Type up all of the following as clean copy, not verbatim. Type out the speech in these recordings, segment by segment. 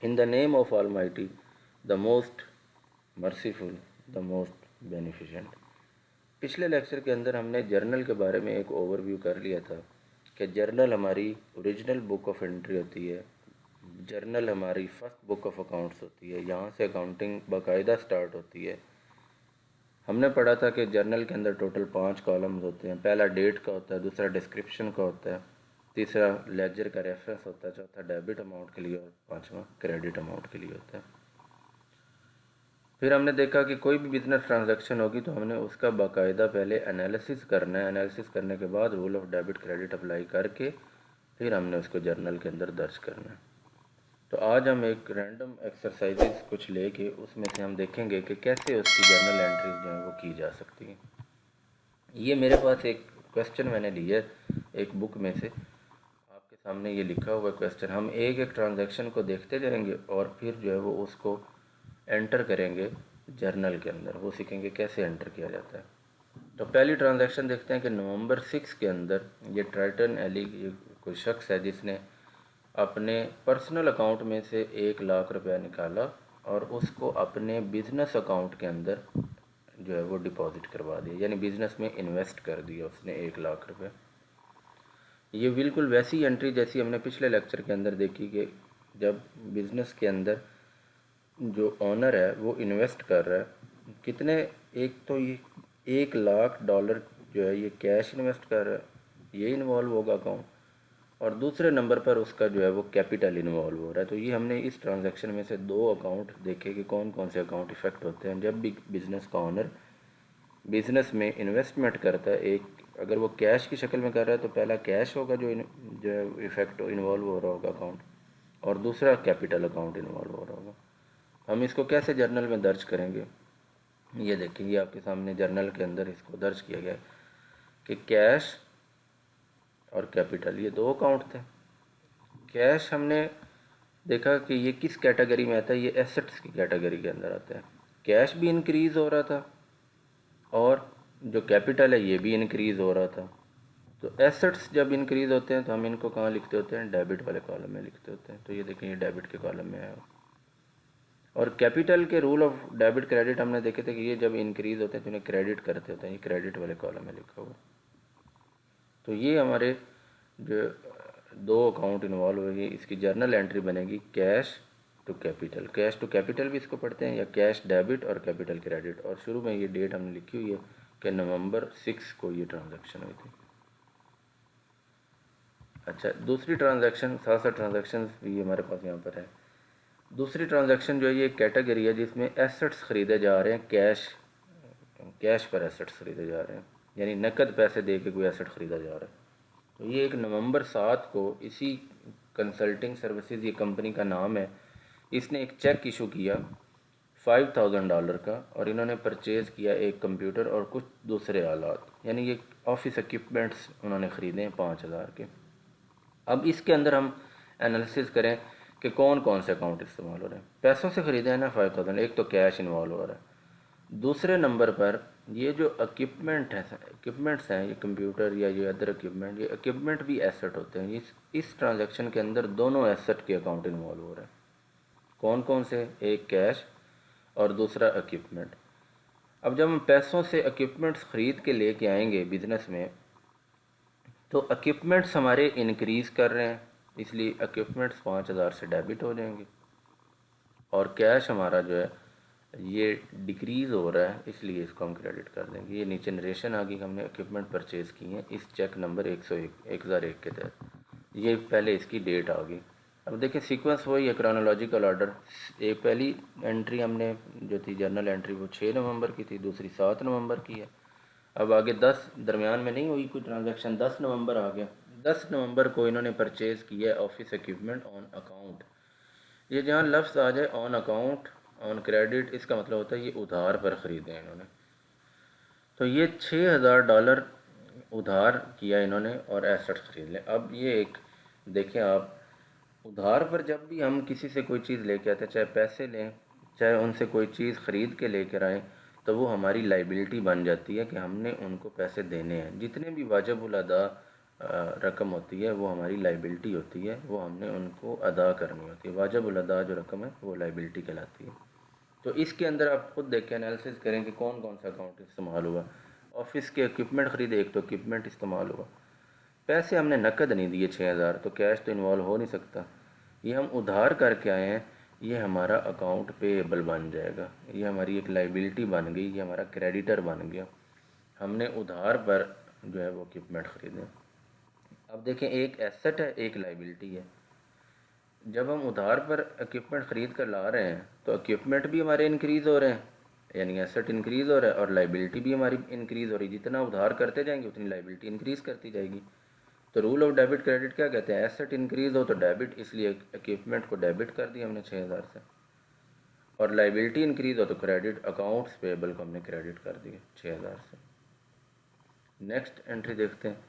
In the name of almighty, the most merciful, the most beneficent. पिछले lecture के अंदर हमने जर्नल के बारे में एक ओवरव्यू कर लिया था कि जर्नल हमारी ओरिजिनल बुक ऑफ एंट्री होती है, जर्नल हमारी फर्स्ट बुक ऑफ अकाउंट्स होती है, यहाँ से अकाउंटिंग बाकायदा स्टार्ट होती है। हमने पढ़ा था कि जर्नल के अंदर टोटल 5 कॉलम्स होते हैं। पहला डेट का होता है, दूसरा डिस्क्रिप्शन का होता है, तीसरा लेजर का रेफरेंस होता है, चौथा डेबिट अमाउंट के लिए और पांचवा क्रेडिट अमाउंट के लिए होता है। फिर हमने देखा कि कोई भी बिजनेस ट्रांजैक्शन होगी तो हमने उसका बाकायदा पहले एनालिसिस करना है। एनालिसिस करने के बाद rule of debit credit apply करके फिर हमने उसको जर्नल के अंदर दर्ज करना है। तो आज हम एक रैंडम एक्सरसाइजेस कुछ लेके उसमें से हम देखेंगे कि कैसे उसकी जर्नल एंट्रीज जो हैं वो की जा सकती हैं। ये मेरे पास एक क्वेश्चन मैंने लिया है एक बुक में से, आपके सामने ये लिखा हुआ क्वेश्चन। हम एक एक ट्रांजैक्शन को देखते जाएंगे और फिर जो है वो उसको एंटर करेंगे जर्नल के अंदर, वो सीखेंगे कैसे एंटर किया जाता है। तो पहली ट्रांजैक्शन देखते हैं कि नवंबर 6 के अंदर ये ट्राइटन एली, ये कोई शख्स है जिसने अपने पर्सनल अकाउंट में से 1 लाख रुपया निकाला और उसको अपने बिजनेस अकाउंट के अंदर जो है वो डिपॉजिट करवा दिया, यानी बिजनेस में इन्वेस्ट कर दिया उसने 1 लाख रुपये। ये बिल्कुल वैसी एंट्री जैसी हमने पिछले लेक्चर के अंदर देखी कि जब बिजनेस के अंदर जो ओनर है वो इन्वेस्ट कर रहा है कितने, एक तो ये $1 लाख जो है ये कैश इन्वेस्ट कर रहा है, ये इन्वॉल्व होगा अकाउंट, और दूसरे नंबर पर उसका जो है वो कैपिटल इन्वॉल्व हो रहा है। तो ये हमने इस ट्रांजैक्शन में से 2 अकाउंट देखे कि कौन कौन से अकाउंट इफ़ेक्ट होते हैं जब भी बिज़नेस का ओनर बिज़नेस में इन्वेस्टमेंट करता है। एक अगर वो कैश की शक्ल में कर रहा है तो पहला कैश होगा जो इफ़ेक्ट इन्वॉल्व हो रहा होगा अकाउंट, और दूसरा कैपिटल अकाउंट इन्वॉल्व हो रहा होगा। हम इसको कैसे जर्नल में दर्ज करेंगे, ये देखेंगे आपके सामने जर्नल के अंदर इसको दर्ज किया गया है कि कैश और कैपिटल ये 2 अकाउंट थे। कैश हमने देखा कि ये किस कैटेगरी में आता है, ये एसेट्स की कैटेगरी के अंदर आता है। कैश भी इंक्रीज़ हो रहा था और जो कैपिटल है ये भी इंक्रीज़ हो रहा था। तो एसेट्स जब इंक्रीज़ होते हैं तो हम इनको कहाँ लिखते होते हैं, डेबिट वाले कॉलम में लिखते होते हैं। तो ये देखें ये डेबिट के कॉलम में है। और कैपिटल के रूल ऑफ डेबिट क्रेडिट हमने देखे थे कि ये जब इंक्रीज़ होते हैं तो इन्हें क्रेडिट करते होते हैं, ये क्रेडिट वाले कॉलम में लिखा हुआ। तो ये हमारे जो 2 अकाउंट इन्वॉल्व होगी, इसकी जर्नल एंट्री बनेगी cash to capital. Cash to capital भी इसको पढ़ते हैं, या कैश डेबिट और कैपिटल क्रेडिट। और शुरू में ये डेट हमने लिखी हुई है कि नवंबर 6 को ये ट्रांजैक्शन हुई थी। अच्छा, दूसरी ट्रांजैक्शन, साथ साथ ट्रांजैक्शन भी हमारे पास यहाँ पर है। दूसरी ट्रांजैक्शन जो है ये कैटेगरी है जिसमें एसेट्स ख़रीदे जा रहे हैं, कैश पर एसेट्स ख़रीदे जा रहे हैं, यानी नकद पैसे दे के कोई एसेट ख़रीदा जा रहा है। तो ये एक नवंबर 7 को इसी कंसल्टिंग सर्विसेज, ये कंपनी का नाम है, इसने एक चेक इशू किया $5000 का, और इन्होंने परचेज़ किया एक कंप्यूटर और कुछ दूसरे आलात, यानी ये ऑफिस इक्विपमेंट्स उन्होंने ख़रीदे हैं 5000 के। अब इसके अंदर हम एनालिसिस करें कि कौन कौन से अकाउंट इस्तेमाल हो रहे हैं। पैसों से ख़रीदे हैं ना 5000, एक तो कैश इन्वॉल्व हो रहा है। दूसरे नंबर पर ये जो इक्विपमेंट्स हैं, ये कंप्यूटर या ये अदर इक्विपमेंट, ये इक्विपमेंट भी एसेट होते हैं। इस ट्रांजैक्शन के अंदर दोनों एसेट के अकाउंट इन्वॉल्व हो रहे हैं। कौन कौन से, एक कैश और दूसरा इक्विपमेंट। अब जब हम पैसों से इक्विपमेंट्स ख़रीद के लेके आएंगे बिजनेस में, तो इक्विपमेंट्स हमारे इंक्रीज़ कर रहे हैं, इसलिए इक्विपमेंट्स 5000 से डेबिट हो जाएंगे, और कैश हमारा जो है ये डिक्रीज़ हो रहा है, इसलिए इसको हम क्रेडिट कर देंगे। ये नीचे नरेशन आ गई, हमने इक्विपमेंट परचेज़ की हैं इस चेक नंबर 1001 के तहत। ये पहले इसकी डेट आ गई। अब देखिए सीक्वेंस वही है, क्रोनोलॉजिकल ऑर्डर। एक पहली एंट्री हमने जो थी जर्नल एंट्री वो 6 नवंबर की थी, दूसरी 7 नवंबर की है। अब आगे 10 दरमियान में नहीं हुई कोई ट्रांजैक्शन, 10 नवंबर आ गया। 10 नवंबर को इन्होंने परचेज़ किया ऑफिस इक्विपमेंट ऑन अकाउंट। ये जहाँ लफ्ज़ आ जाए ऑन अकाउंट, ऑन क्रेडिट, इसका मतलब होता है ये उधार पर ख़रीदे इन्होंने। तो ये $6000 उधार किया इन्होंने और एसेट ख़रीद लें। अब ये एक देखें आप, उधार पर जब भी हम किसी से कोई चीज़ लेके आते हैं, चाहे पैसे लें चाहे उनसे कोई चीज़ ख़रीद के लेकर आएँ, तो वो हमारी लाइबिलिटी बन जाती है कि हमने उनको पैसे देने हैं। जितने भी वाजिबुल अदा रकम होती है वो हमारी लाइबिलिटी होती है, वो हमने उनको अदा करनी होती है। वाजिब उल अदा जो रकम है वो लाइबिलिटी कहलाती है। तो इसके अंदर आप खुद देख के एनालिसिस करें कि कौन कौन सा अकाउंट इस्तेमाल हुआ। ऑफिस के इक्विपमेंट ख़रीदे, एक तो इक्विपमेंट इस्तेमाल हुआ। पैसे हमने नकद नहीं दिए 6,000, तो कैश तो इन्वॉल्व हो नहीं सकता। ये हम उधार करके आए हैं, ये हमारा अकाउंट पेएबल बन जाएगा, ये हमारी एक लाइबिलिटी बन गई, ये हमारा क्रेडिटर बन गया। हमने उधार पर जो है वो इक्विपमेंट ख़रीदे। अब देखें, एक एसेट है, एक लाइबिलिटी है। जब हम उधार पर इक्विपमेंट ख़रीद कर ला रहे हैं तो इक्विपमेंट भी हमारे इंक्रीज़ हो रहे हैं, यानी एसेट इंक्रीज़ हो रहा है, और लाइबिलिटी भी हमारी इंक्रीज़ हो रही है। जितना उधार करते जाएंगे उतनी लाइबिलिटी इंक्रीज़ करती जाएगी। तो रूल ऑफ डेबिट क्रेडिट क्या कहते हैं? एसेट इंक्रीज़ हो तो डेबिट, इसलिए इक्विपमेंट को डेबिट कर दिया हमने 6,000 से, और लाइबिलिटी इंक्रीज़ हो तो क्रेडिट, अकाउंट्स पेएबल को हमने क्रेडिट कर दिए 6,000 से। नेक्स्ट एंट्री देखते हैं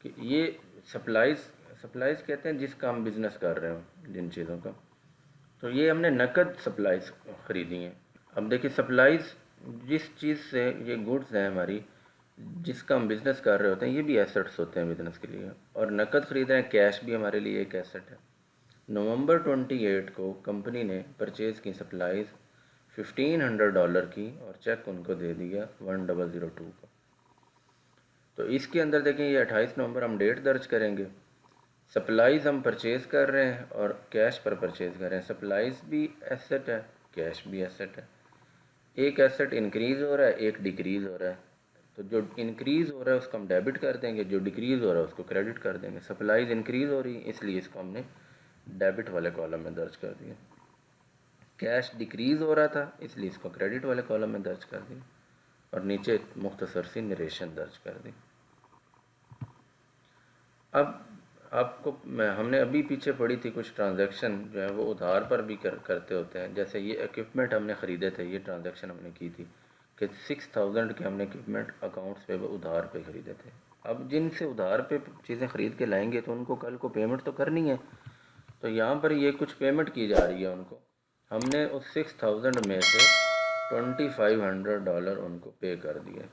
कि ये सप्लाइज़ कहते हैं जिसका हम बिज़नेस कर रहे हो, जिन चीज़ों का। तो ये हमने नकद सप्लाइज़ ख़रीदी हैं। अब देखिए, सप्लाइज़ जिस चीज़ से, ये गुड्स हैं हमारी जिसका हम बिज़नेस कर रहे होते हैं, ये भी एसेट्स होते हैं बिज़नेस के लिए। और नकद ख़रीद रहे हैं, कैश भी हमारे लिए एक एसेट है। नवंबर 28 को कंपनी ने परचेज़ की सप्लाइज़ $1,500 की, और चेक उनको दे दिया 1002 का। तो इसके अंदर देखें, ये 28 नवंबर हम डेट दर्ज करेंगे। सप्लाइज़ हम परचेज़ कर रहे हैं और कैश पर परचेज़ कर रहे हैं। सप्लाइज़ भी एसेट है, कैश भी एसेट है। एक एसेट इंक्रीज़ हो रहा है, एक डिक्रीज़ हो रहा है। तो जो इंक्रीज़ हो रहा है उसको हम डेबिट कर देंगे, जो डिक्रीज़ हो रहा है उसको क्रेडिट कर देंगे। सप्लाइज़ इंक्रीज़ हो रही है, इसलिए इसको हमने डेबिट वाले कॉलम में दर्ज कर दिया। कैश डिक्रीज़ हो रहा था, इसलिए इसको क्रेडिट वाले कॉलम में दर्ज कर दिया, और नीचे मुख्तसर सी नरेशन दर्ज कर दी। अब आपको हमने अभी पीछे पढ़ी थी कुछ ट्रांजैक्शन जो है वो उधार पर भी करते होते हैं। जैसे ये इक्विपमेंट हमने ख़रीदे थे, ये ट्रांजैक्शन हमने की थी कि 6,000 के हमने इक्विपमेंट अकाउंट्स पे वो उधार पे ख़रीदे थे। अब जिनसे उधार पे चीज़ें ख़रीद के लाएंगे तो उनको कल को पेमेंट तो करनी है। तो यहाँ पर ये कुछ पेमेंट की जा रही है उनको। हमने उस 6,000 में से $2,500 उनको पे कर दिए।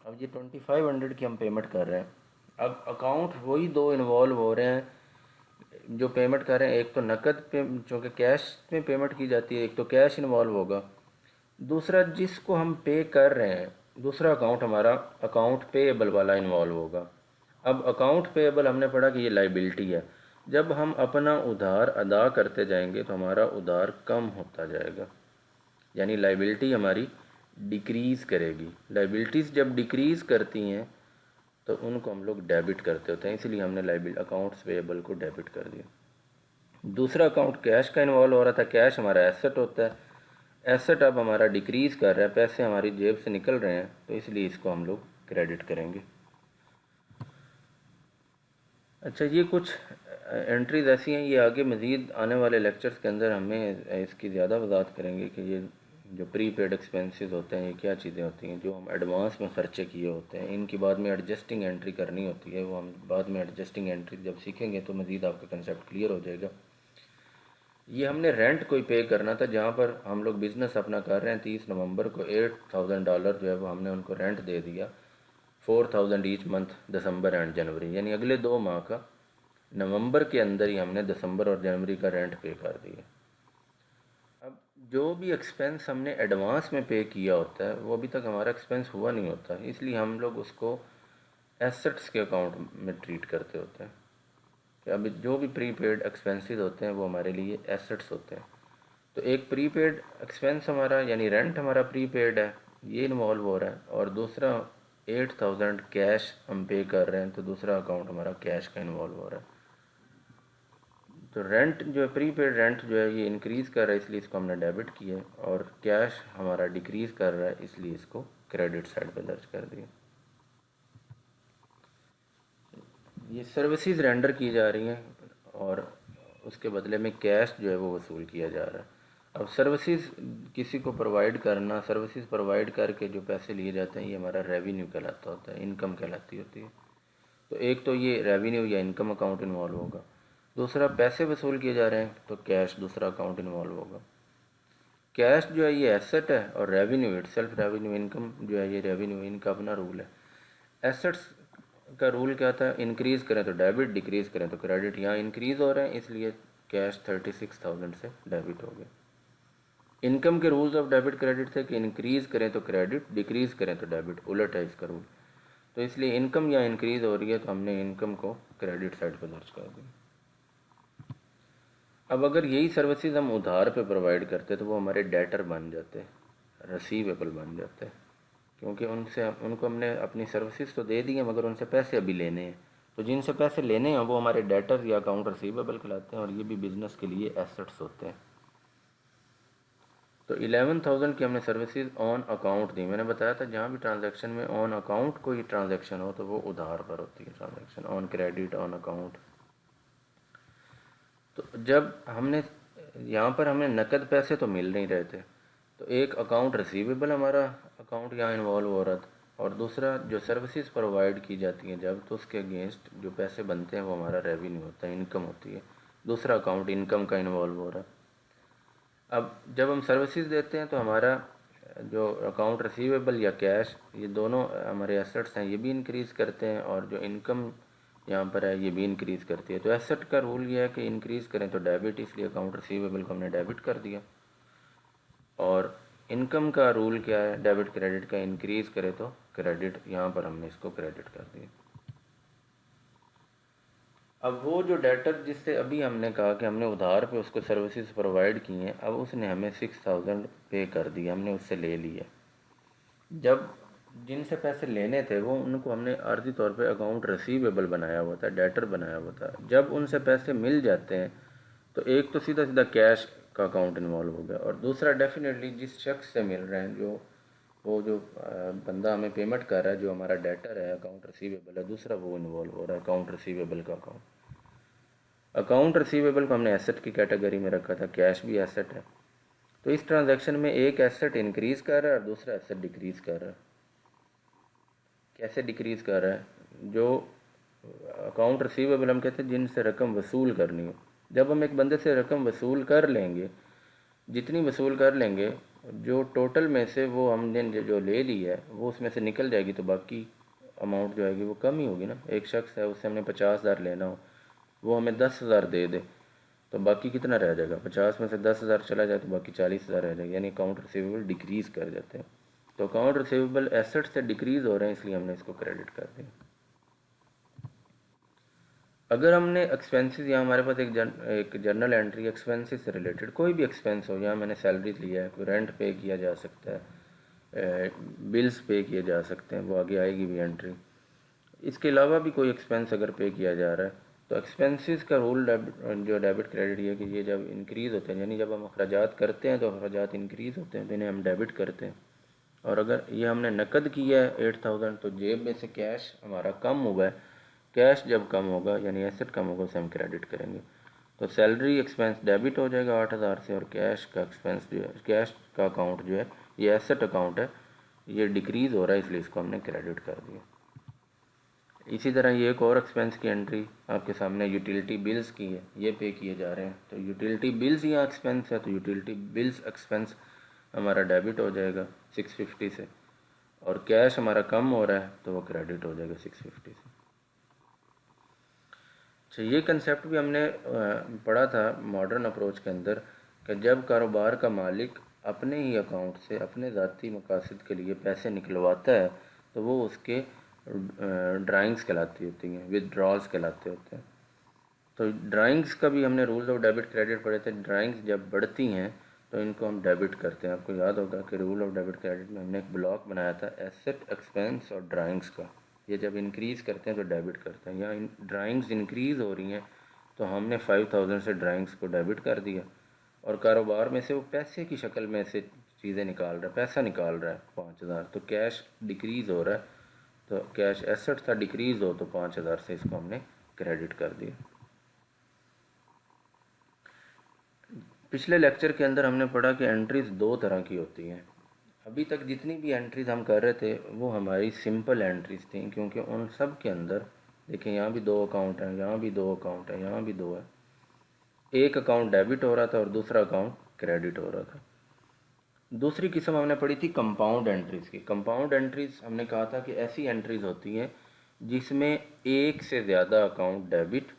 अब ये 2,500 की हम पेमेंट कर रहे हैं। अब अकाउंट वही दो इन्वॉल्व हो रहे हैं जो पेमेंट कर रहे हैं। एक तो नकद पे, जो कि कैश में पेमेंट की जाती है, एक तो कैश इन्वॉल्व होगा। दूसरा जिसको हम पे कर रहे हैं, दूसरा अकाउंट हमारा अकाउंट पेएबल वाला इन्वॉल्व होगा। अब अकाउंट पेएबल हमने पढ़ा कि ये लाइबिलिटी है। जब हम अपना उधार अदा करते जाएंगे तो हमारा उधार कम होता जाएगा, यानी लाइबिलिटी हमारी डिक्रीज़ करेगी। लाइबिलिटीज़ जब डिक्रीज़ करती हैं तो उनको हम लोग डेबिट करते होते हैं, इसलिए हमने लाइबिलिटी अकाउंट्स पेएबल को डेबिट कर दिया। दूसरा अकाउंट कैश का इन्वॉल्व हो रहा था। कैश हमारा एसेट होता है, एसेट अब हमारा डिक्रीज़ कर रहा है, पैसे हमारी जेब से निकल रहे हैं, तो इसलिए इसको हम लोग क्रेडिट करेंगे। अच्छा, ये कुछ एंट्रीज़ ऐसी हैं, ये आगे मज़ीद आने वाले लेक्चर्स के अंदर हमें इसकी ज़्यादा वजाहत करेंगे कि ये जो प्री पेड एक्सपेंसेस होते हैं ये क्या चीज़ें होती हैं, जो हम एडवांस में ख़र्चे किए होते हैं। इनकी बाद में एडजस्टिंग एंट्री करनी होती है, वो हम बाद में एडजस्टिंग एंट्री जब सीखेंगे तो मज़ीद आपका कंसेप्ट क्लियर हो जाएगा। ये हमने रेंट कोई पे करना था, जहाँ पर हम लोग बिज़नेस अपना कर रहे हैं। 30 नवंबर को $8,000 जो है वो हमने उनको रेंट दे दिया, 4,000 ईच मंथ, दिसंबर एंड जनवरी, यानी अगले 2 माह का नवंबर के अंदर ही हमने दिसंबर और जनवरी का रेंट पे कर दिया। अब जो भी एक्सपेंस हमने एडवांस में पे किया होता है वो अभी तक हमारा एक्सपेंस हुआ नहीं होता, इसलिए हम लोग उसको एसेट्स के अकाउंट में ट्रीट करते होते हैं कि अभी जो भी प्री पेड एक्सपेंसेस होते हैं वो हमारे लिए एसेट्स होते हैं। तो एक प्री पेड एक्सपेंस हमारा, यानी रेंट हमारा प्री पेड है, ये इन्वॉल्व हो रहा है, और दूसरा 8,000 कैश हम पे कर रहे हैं, तो दूसरा अकाउंट हमारा कैश का इन्वॉल्व हो रहा है। तो रेंट जो है, प्री पेड रेंट जो है ये इंक्रीज़ कर रहा है, इसलिए इसको हमने डेबिट किया है, और कैश हमारा डिक्रीज़ कर रहा है, इसलिए इसको क्रेडिट साइड पर दर्ज कर दिया। ये सर्विसेज रेंडर की जा रही हैं और उसके बदले में कैश जो है वो वसूल किया जा रहा है। अब सर्विसेज किसी को प्रोवाइड करना, सर्विसेज प्रोवाइड करके जो पैसे लिए जाते हैं, ये हमारा रेवेन्यू कहलाता होता है, इनकम कहलाती होती है। तो एक तो ये रेवेन्यू या इनकम अकाउंट इन्वॉल्व होगा। दूसरा, पैसे वसूल किए जा रहे हैं तो कैश दूसरा अकाउंट इन्वॉल्व होगा। कैश जो है ये एसेट है, और रेवेन्यू इटसेल्फ, रेवेन्यू इनकम जो है ये रेवेन्यू, इनका अपना रूल है। एसेट्स का रूल क्या था, इंक्रीज़ करें तो डेबिट, डिक्रीज़ करें तो क्रेडिट। यहाँ इंक्रीज़ हो रहे हैं इसलिए कैश 36,000 से डेबिट हो गया। इनकम के रूल्स ऑफ डेबिट क्रेडिट थे कि इंक्रीज़ करें तो क्रेडिट, डिक्रीज़ करें तो डेबिट, उलट है इसका रूल। तो इसलिए इनकम यहाँ इंक्रीज़ हो रही है तो हमने इनकम को क्रेडिट साइड पर दर्ज कर दिया। अब अगर यही सर्विसेज हम उधार पे प्रोवाइड करते तो वो हमारे डेटर बन जाते, रिसीवेबल बन जाते, क्योंकि उनको हमने अपनी सर्विसेज तो दे दी हैं मगर उनसे पैसे अभी लेने हैं। तो जिनसे पैसे लेने हैं वो हमारे डेटर या अकाउंट रिसीवेबल कहलाते हैं और ये भी बिजनेस के लिए एसेट्स होते हैं। तो 11,000 की हमने सर्विसेज ऑन अकाउंट दी। मैंने बताया था जहाँ भी ट्रांजैक्शन में ऑन अकाउंट कोई ट्रांजैक्शन हो तो वो उधार पर होती है transaction, on credit, on account. तो जब हमने यहाँ पर हमें नकद पैसे तो मिल नहीं रहे थे, तो एक अकाउंट रिसीवेबल हमारा अकाउंट यहाँ इन्वॉल्व हो रहा था, और दूसरा जो सर्विसेज प्रोवाइड की जाती हैं जब, तो उसके अगेंस्ट जो पैसे बनते हैं वो हमारा रेवेन्यू होता है, इनकम होती है। दूसरा अकाउंट इनकम का इन्वॉल्व हो रहा है। अब जब हम सर्विसेज देते हैं तो हमारा जो अकाउंट रिसीवेबल या कैश, ये दोनों हमारे एसेट्स हैं, ये भी इंक्रीज़ करते हैं, और जो इनकम यहाँ पर है ये भी इंक्रीज़ करती है। तो एसेट का रूल ये है कि इंक्रीज़ करें तो डेबिट, इसलिए अकाउंट रिसीवेबल को हमने डेबिट कर दिया। और इनकम का रूल क्या है डेबिट क्रेडिट का, इंक्रीज़ करे तो क्रेडिट, यहाँ पर हमने इसको क्रेडिट कर दिया। अब वो जो डेटर जिससे अभी हमने कहा कि हमने उधार पे उसको सर्विसेज प्रोवाइड की हैं, अब उसने हमें 6,000 पे कर दिया, हमने उससे ले लिया। जब जिनसे पैसे लेने थे वो उनको हमने आर्जी तौर पे अकाउंट रिसीवेबल बनाया हुआ था, डेटर बनाया हुआ था। जब उनसे पैसे मिल जाते हैं तो एक तो सीधा सीधा कैश का अकाउंट इन्वॉल्व हो गया, और दूसरा डेफिनेटली जिस शख्स से मिल रहे हैं, जो बंदा हमें पेमेंट कर रहा है, जो हमारा डेटर है, अकाउंट रिसीवेबल है, दूसरा वो इन्वॉल्व हो रहा है अकाउंट रिसीवेबल का अकाउंट रिसीवेबल को हमने एसेट की कैटेगरी में रखा था, कैश भी एसेट है। तो इस ट्रांजैक्शन में एक एसेट इंक्रीज़ कर रहा है और दूसरा एसेट डिक्रीज़ कर रहा है। कैसे डिक्रीज़ कर रहा है, जो अकाउंट रिसीवेबल हम कहते हैं जिनसे रकम वसूल करनी हो, जब हम एक बंदे से रकम वसूल कर लेंगे, जितनी वसूल कर लेंगे, जो टोटल में से वो हमने जो ले ली है वो उसमें से निकल जाएगी, तो बाकी अमाउंट जो आएगी वो कम ही होगी ना। एक शख्स है उससे हमने 50,000 लेना हो, वो हमें 10,000 दे दे, तो बाकी कितना रह जाएगा, 50 में से 10,000 चला जाए तो बाकी 40,000 रह जाएगा, यानी अकाउंट रिसीवेबल डिक्रीज़ कर जाते हैं। तो अकाउंट रिसीवेबल एसेट से डिक्रीज़ हो रहे हैं इसलिए हमने इसको क्रेडिट कर दिया। अगर हमने एक्सपेंसेस, यहाँ हमारे पास एक जर्नल एंट्री एक्सपेंसेस से रिलेटेड, कोई भी एक्सपेंस हो, यहाँ मैंने सैलरी लिया है, कोई रेंट पे किया जा सकता है, बिल्स पे किए जा सकते हैं, वो आगे आएगी भी एंट्री। इसके अलावा भी कोई एक्सपेंस अगर पे किया जा रहा है तो एक्सपेंसेस का रूल जो डेबिट क्रेडिट ये कि ये जब इंक्रीज़ होते हैं, यानी जब हम अखराजात करते हैं तो अखराजात इंक्रीज़ होते हैं तो इन्हें हम डेबिट करते हैं। और अगर ये हमने नकद किया है 8,000 तो जेब में से कैश हमारा कम हुआ है, कैश जब कम होगा यानी एसेट कम होगा उसे हम क्रेडिट करेंगे। तो सैलरी एक्सपेंस डेबिट हो जाएगा 8,000 से, और कैश का एक्सपेंस जो है, कैश का अकाउंट जो है, ये एसेट अकाउंट है, ये डिक्रीज़ हो रहा है इसलिए इसको हमने क्रेडिट कर दिया। इसी तरह ये एक और एक्सपेंस की एंट्री आपके सामने यूटिलिटी बिल्स की है, ये पे किए जा रहे हैं, तो यूटिलिटी बिल्स यहाँ एक्सपेंस है, तो यूटिलिटी बिल्स एक्सपेंस हमारा डेबिट हो जाएगा 650 से, और कैश हमारा कम हो रहा है तो वो क्रेडिट हो जाएगा 650 से। अच्छा, ये कंसेप्ट भी हमने पढ़ा था मॉडर्न अप्रोच के अंदर कि जब कारोबार का मालिक अपने ही अकाउंट से अपने ज़ाती मकासद के लिए पैसे निकलवाता है तो वो उसके ड्राइंग्स कहलाती होती हैं, विदड्रॉल्स कहलाते होते हैं। तो ड्राइंग्स का भी हमने रूल्स ऑफ डेबिट क्रेडिट पढ़े थे। ड्राइंग्स जब बढ़ती हैं तो इनको हम डेबिट करते हैं। आपको याद होगा कि रूल ऑफ डेबिट क्रेडिट में हमने एक ब्लॉक बनाया था एसेट, एक्सपेंस और ड्राइंग्स का। ये जब इंक्रीज़ करते हैं तो डेबिट करते हैं। यहाँ ड्राइंग्स इंक्रीज़ हो रही हैं तो हमने 5,000 से ड्राइंग्स को डेबिट कर दिया, और कारोबार में से वो पैसे की शक्ल में से चीज़ें निकाल रहा है, पैसा निकाल रहा है 5,000, तो कैश डिक्रीज़ हो रहा है। तो कैश एसेट था, डिक्रीज़ हो तो 5,000 से इसको हमने क्रेडिट कर दिया। पिछले लेक्चर के अंदर हमने पढ़ा कि एंट्रीज़ दो तरह की होती हैं। अभी तक जितनी भी एंट्रीज़ हम कर रहे थे वो हमारी सिंपल एंट्रीज़ थी, क्योंकि उन सब के अंदर देखिए यहाँ भी दो अकाउंट हैं, यहाँ भी दो अकाउंट हैं, यहाँ भी दो है। एक अकाउंट डेबिट हो रहा था और दूसरा अकाउंट क्रेडिट हो रहा था। दूसरी किस्म हमने पढ़ी थी कंपाउंड एंट्रीज़ की। कंपाउंड एंट्रीज़ हमने कहा था कि ऐसी एंट्रीज़ होती हैं जिसमें एक से ज़्यादा अकाउंट डेबिट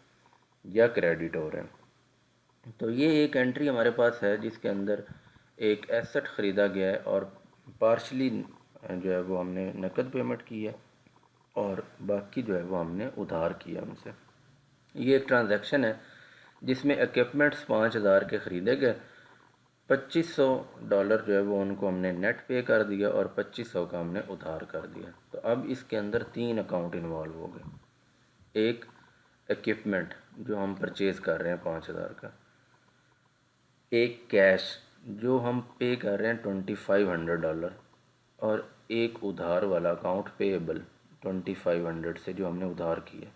या क्रेडिट हो रहे हैं। तो ये एक एंट्री हमारे पास है जिसके अंदर एक एसेट ख़रीदा गया है और पार्शली जो है वो हमने नकद पेमेंट की है और बाकी जो है वो हमने उधार किया उनसे। ये एक ट्रांजैक्शन है जिसमें इक्विपमेंट्स 5,000 के ख़रीदे गए, $2,500 जो है वो उनको हमने नेट पे कर दिया और 2,500 का हमने उधार कर दिया। तो अब इसके अंदर 3 अकाउंट इन्वॉल्व हो गए। एक इक्विपमेंट जो हम परचेज़ कर रहे हैं 5,000 का, एक कैश जो हम पे कर रहे हैं $2,500 और एक उधार वाला अकाउंट पेएबल 2,500 से जो हमने उधार किया।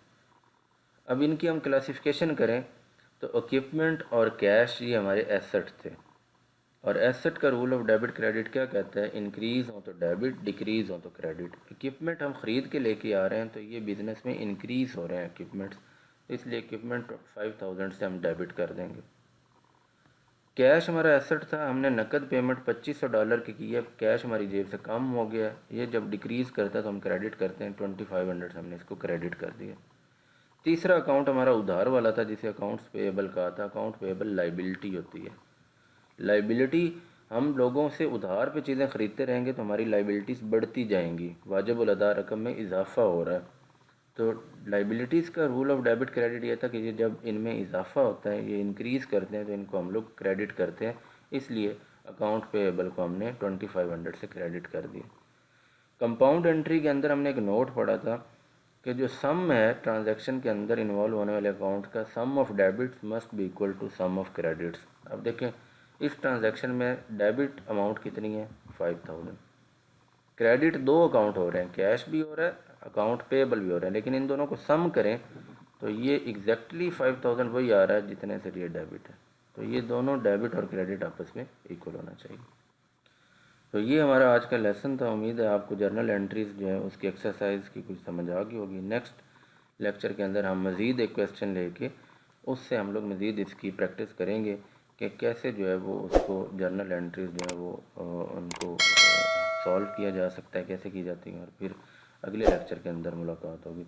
अब इनकी हम क्लासिफिकेशन करें तो इक्विपमेंट और कैश ये हमारे एसेट थे और एसेट का रूल ऑफ डेबिट क्रेडिट क्या कहता है, इंक्रीज़ हो तो डेबिट, डिक्रीज़ हो तो क्रेडिट। इक्विपमेंट हम ख़रीद के लेके आ रहे हैं तो ये बिज़नेस में इंक्रीज़ हो रहे हैं इक्विपमेंट्स, इसलिए इक्विपमेंट 5,000 से हम डेबिट कर देंगे। कैश हमारा एसेट था, हमने नकद पेमेंट $2,500 की है, कैश हमारी जेब से कम हो गया, ये जब डिक्रीज़ करता है तो हम क्रेडिट करते हैं, 2,500 से हमने इसको क्रेडिट कर दिया। तीसरा अकाउंट हमारा उधार वाला था जिसे अकाउंट्स पेएबल कहा था। अकाउंट पेएबल लाइबिलिटी होती है। लाइबिलिटी, हम लोगों से उधार पे चीज़ें ख़रीदते रहेंगे तो हमारी लाइबिलिटीज़ बढ़ती जाएंगी, वाजिब उल अदा रकम में इजाफ़ा हो रहा है। तो लाइबिलिटीज़ का रूल ऑफ डेबिट क्रेडिट ये था कि ये जब इनमें इजाफ़ा होता है, ये इंक्रीज़ करते हैं तो इनको हम लोग क्रेडिट करते हैं, इसलिए अकाउंट पेएबल को हमने 2,500 से क्रेडिट कर दिया। कंपाउंड एंट्री के अंदर हमने एक नोट पढ़ा था कि जो सम है ट्रांजैक्शन के अंदर इन्वॉल्व होने वाले अकाउंट का, sum of debits must be equal to sum of credits. अब देखें इस ट्रांजैक्शन में डेबिट अमाउंट कितनी है, 5,000। क्रेडिट 2 अकाउंट हो रहे हैं, कैश भी हो रहा है, अकाउंट पेएबल भी हो रहा है, लेकिन इन दोनों को सम करें तो ये एग्जैक्टली 5,000 वही आ रहा है जितने से ये डेबिट है। तो ये दोनों डेबिट और क्रेडिट आपस में इक्वल होना चाहिए। तो ये हमारा आज का लेसन था। उम्मीद है आपको जर्नल एंट्रीज़ जो है उसकी एक्सरसाइज की कुछ समझ आ गई होगी। नेक्स्ट लेक्चर के अंदर हम मज़ीद एक क्वेश्चन लेके उससे हम लोग मज़ीद इसकी प्रैक्टिस करेंगे कि कैसे जो है वो उसको जर्नल एंट्रीज़ जो है वो उनको सॉल्व किया जा सकता है, कैसे की जाती है, और फिर अगले लेक्चर के अंदर मुलाकात होगी।